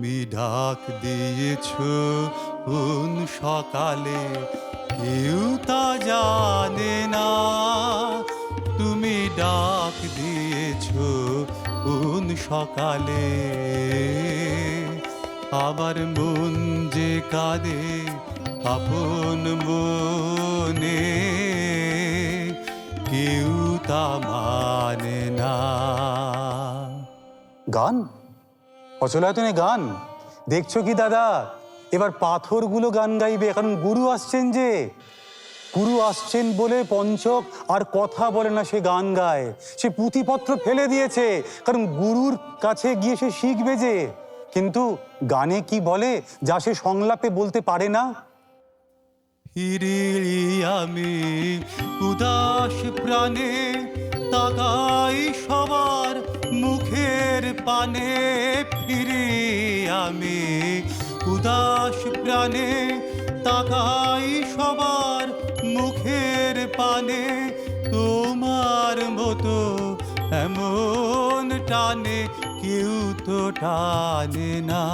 তুমি ডাক দিয়েছ কোন সকালে, কেউ তা জানে না। তুমি ডাক দিয়েছ কোন সকালে, আমার মন যে কাঁদে আপন মনে, কেউ তা মানে না। গান? অচলায়তনে গান দেখছো কি দাদা? এবার পাথরগুলো গান গাইবে, কারণ গুরু আসছেন যে। গুরু আসছেন বলে পঞ্চক আর কথা বলে না, সে গান গায়। সে পুঁথিপত্র ফেলে দিয়েছে, কারণ গুরুর কাছে গিয়ে সে শিখবে যে। কিন্তু গানে কি বলে যা সে সংলাপে বলতে পারে না? ফিরিলি আমি উদাস প্রাণে, তাকাই সবার মুখের পানে। ফিরি আমি উদাস প্রাণে, তাকাই সবার মুখের পানে। তোমার মতো এমন টানে কেউ তো টানে না।